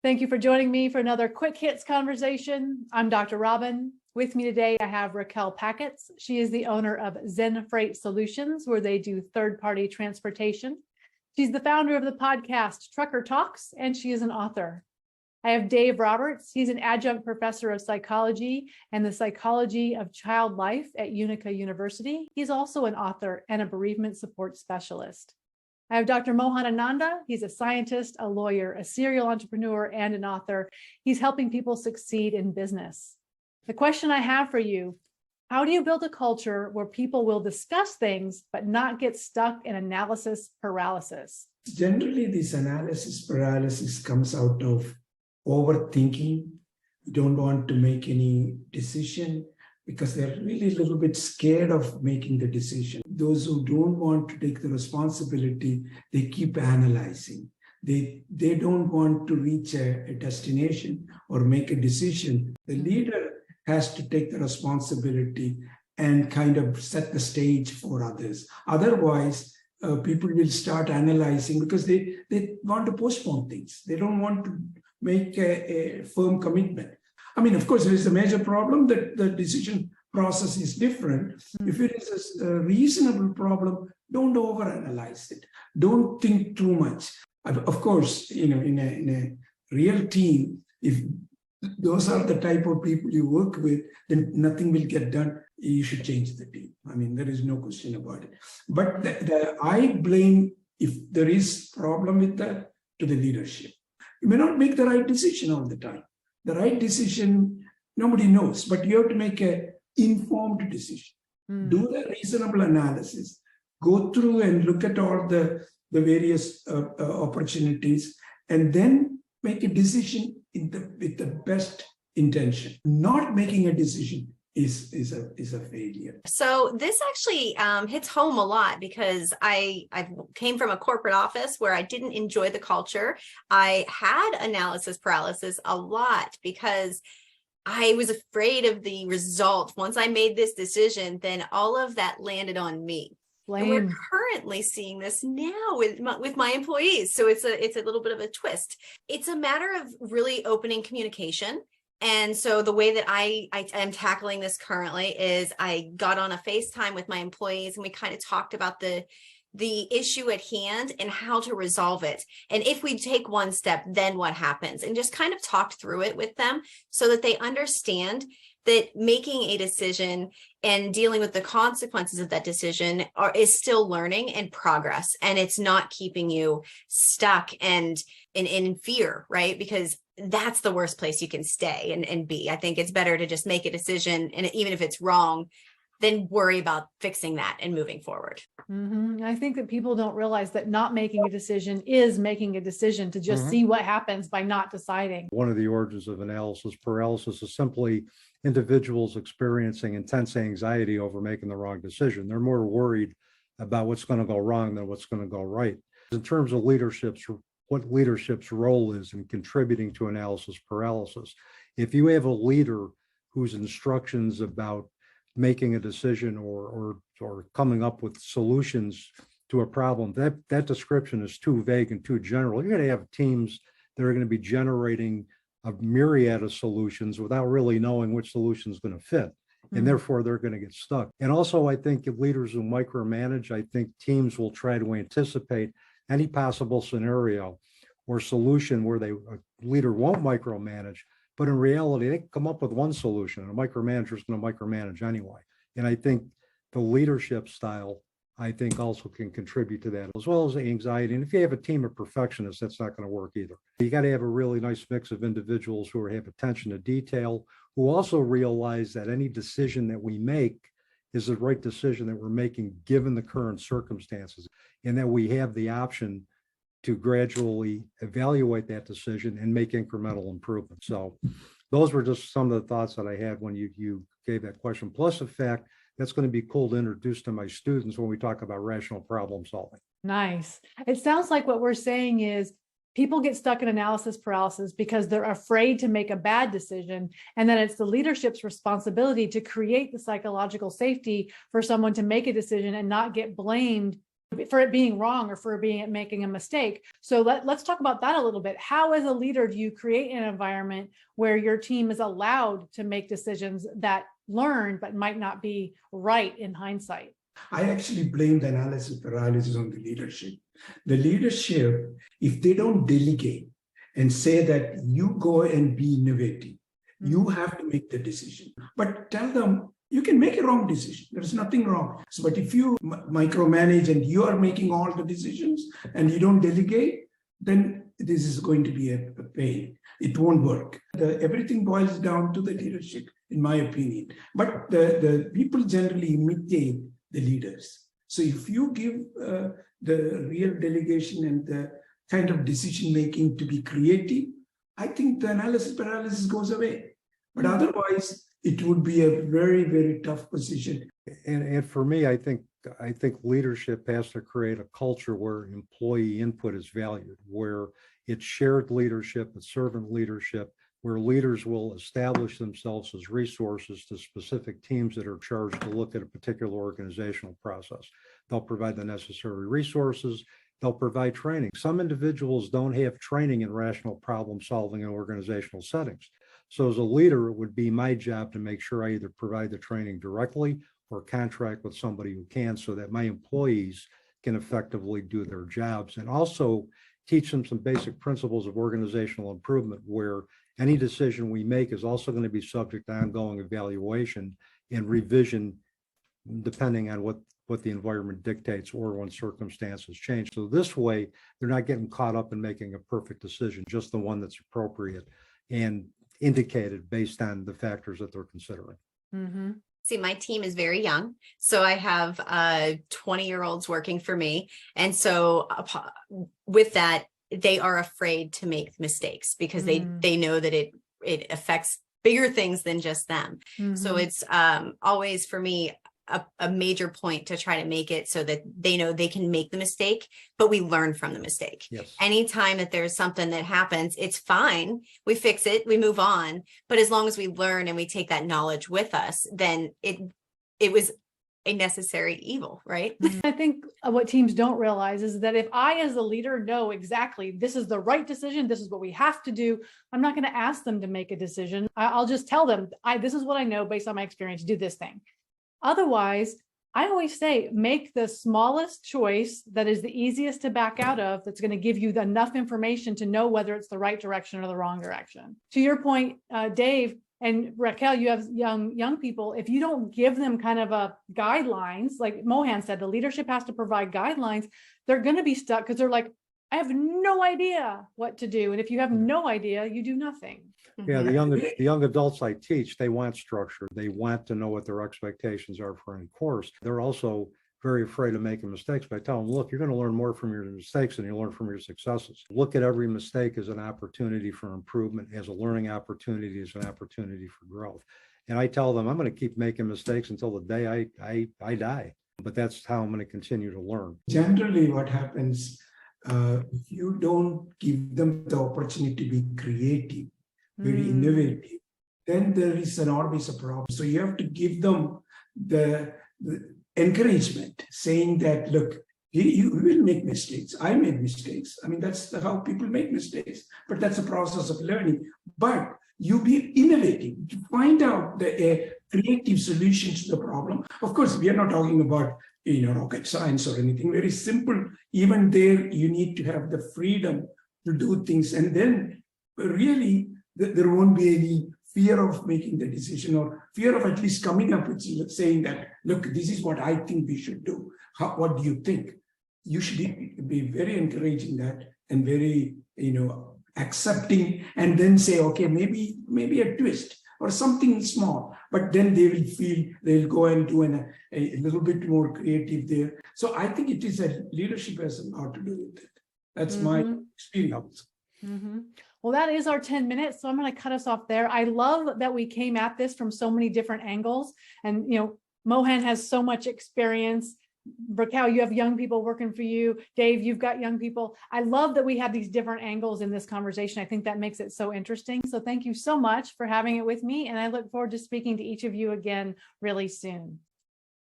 Thank you for joining me for another Quick Hits conversation. I'm Dr. Robyn. With me today, I have Racquelle Pakutz. She is the owner of Zen Freight Solutions, where they do third-party transportation. She's the founder of the podcast Trucker Talks, and she is an author. I have Dave Roberts. He's an adjunct professor of psychology and the psychology of child life at Unica University. He's also an author and a bereavement support specialist. I have Dr. Mohan Ananda. He's a scientist, a lawyer, a serial entrepreneur, and an author. He's helping people succeed in business. The question I have for you, how do you build a culture where people will discuss things but not get stuck in analysis paralysis? Generally, this analysis paralysis comes out of overthinking. You don't want to make any decision because they're really a little bit scared of making the decision. Those who don't want to take the responsibility, they keep analyzing. They don't want to reach a destination or make a decision. The leader has to take the responsibility and kind of set the stage for others. Otherwise, people will start analyzing because they want to postpone things. They don't want to make a firm commitment. I mean, of course, there is a major problem that the decision process is different. If it is a reasonable problem, don't overanalyze it. Don't think too much. Of course, in a real team, if those are the type of people you work with, then nothing will get done. You should change the team. I mean, there is no question about it. But I blame, if there is problem with that, to the leadership. You may not make the right decision all the time. The right decision, nobody knows, but you have to make an informed decision. Do the reasonable analysis, go through and look at all the various opportunities, and then make a decision with the best intention. Not making a decision is a failure. So this actually hits home a lot because I came from a corporate office where I didn't enjoy the culture. I had analysis paralysis a lot because I was afraid of the result. Once I made this decision, then all of that landed on me. And we're currently seeing this now with my employees. So it's a little bit of a twist. It's a matter of really opening communication. And so the way that I am tackling this currently is I got on a FaceTime with my employees and we kind of talked about the issue at hand and how to resolve it. And if we take one step, then what happens? And just kind of talked through it with them so that they understand that making a decision and dealing with the consequences of that decision is still learning and progress. And it's not keeping you stuck and in fear, right? Because that's the worst place you can stay and be. I think it's better to just make a decision, and even if it's wrong, then worry about fixing that and moving forward. I think that people don't realize that not making a decision is making a decision to just see what happens by not deciding. One of the origins of analysis paralysis is simply individuals experiencing intense anxiety over making the wrong decision. They're more worried about what's going to go wrong than what's going to go right. In terms of what leadership's role is in contributing to analysis paralysis, if you have a leader whose instructions about making a decision or coming up with solutions to a problem, that description is too vague and too general. You're going to have teams that are going to be generating a myriad of solutions without really knowing which solution is going to fit. And therefore they're going to get stuck. And also, I think if leaders who micromanage, I think teams will try to anticipate any possible scenario or solution where a leader won't micromanage, but in reality, they come up with one solution and a micromanager is going to micromanage anyway. And I think the leadership style, I think, also can contribute to that, as well as the anxiety. And if you have a team of perfectionists, that's not going to work either. You got to have a really nice mix of individuals who have attention to detail, who also realize that any decision that we make is the right decision that we're making given the current circumstances, and that we have the option to gradually evaluate that decision and make incremental improvements. So those were just some of the thoughts that I had when you gave that question, plus the fact that's going to be cool to introduce to my students when we talk about rational problem solving. Nice. It sounds like what we're saying is people get stuck in analysis paralysis because they're afraid to make a bad decision. And then it's the leadership's responsibility to create the psychological safety for someone to make a decision and not get blamed for it being wrong or for making a mistake. So let's talk about that a little bit. How, as a leader, do you create an environment where your team is allowed to make decisions that learn but might not be right in hindsight? I actually blame the analysis paralysis on the leadership. The leadership, if they don't delegate and say that you go and be innovative, you have to make the decision. But tell them, you can make a wrong decision. There's nothing wrong. So, but if you micromanage and you are making all the decisions and you don't delegate, then this is going to be a pain. It won't work. Everything boils down to the leadership, in my opinion. But the people generally imitate the leaders. So if you give the real delegation and the kind of decision making to be creative, I think the analysis paralysis goes away. But otherwise, it would be a very, very tough position. And for me, I think leadership has to create a culture where employee input is valued, where it's shared leadership, it's servant leadership, where leaders will establish themselves as resources to specific teams that are charged to look at a particular organizational process. They'll provide the necessary resources. They'll provide training. Some individuals don't have training in rational problem solving in organizational settings. So as a leader, it would be my job to make sure I either provide the training directly or contract with somebody who can, so that my employees can effectively do their jobs, and also teach them some basic principles of organizational improvement, where any decision we make is also going to be subject to ongoing evaluation and revision depending on what the environment dictates or when circumstances change. So this way, they're not getting caught up in making a perfect decision, just the one that's appropriate and indicated based on the factors that they're considering. Mm-hmm. See, my team is very young. So I have 20-year-olds working for me. And so with that, they are afraid to make mistakes because they know that it affects bigger things than just them. So it's always, for me, a major point to try to make it so that they know they can make the mistake, but we learn from the mistake. Yes. Anytime that there's something that happens, it's fine. We fix it, we move on. But as long as we learn and we take that knowledge with us, then it was a necessary evil, right? I think what teams don't realize is that if I, as a leader, know exactly this is the right decision, this is what we have to do, I'm not going to ask them to make a decision. I'll just tell them, this is what I know based on my experience, do this thing. Otherwise, I always say, make the smallest choice that is the easiest to back out of, that's going to give you enough information to know whether it's the right direction or the wrong direction. To your point, Dave and Racquelle, you have young people. If you don't give them kind of a guidelines, like Mohan said, the leadership has to provide guidelines, they're going to be stuck because they're like, I have no idea what to do. And if you have no idea, you do nothing. Yeah, the young adults I teach, they want structure. They want to know what their expectations are for any course. They're also very afraid of making mistakes, but I tell them, look, you're going to learn more from your mistakes than you learn from your successes. Look at every mistake as an opportunity for improvement, as a learning opportunity, as an opportunity for growth. And I tell them, I'm going to keep making mistakes until the day I die. But that's how I'm going to continue to learn. Generally, what happens, if you don't give them the opportunity to be creative, very innovative, then there is always a problem. So you have to give them the encouragement, saying that, look, you will make mistakes. I made mistakes. I mean, that's how people make mistakes, but that's a process of learning. But you be innovative to find out the creative solutions to the problem. Of course, we are not talking about rocket science or anything. Very simple. Even there, you need to have the freedom to do things, and then really there won't be any fear of making the decision, or fear of at least coming up with saying that, look, this is what I think we should do. What do you think? You should be very encouraging that, and very, accepting, and then say, okay, maybe a twist or something small, but then they will feel they'll go and do a little bit more creative there. So I think it is a leadership has a lot to do with it. That's my experience. Well, that is our 10 minutes. So I'm going to cut us off there. I love that we came at this from so many different angles. And, Mohan has so much experience. Racquelle, you have young people working for you. Dave, you've got young people. I love that we have these different angles in this conversation. I think that makes it so interesting. So thank you so much for having it with me. And I look forward to speaking to each of you again really soon.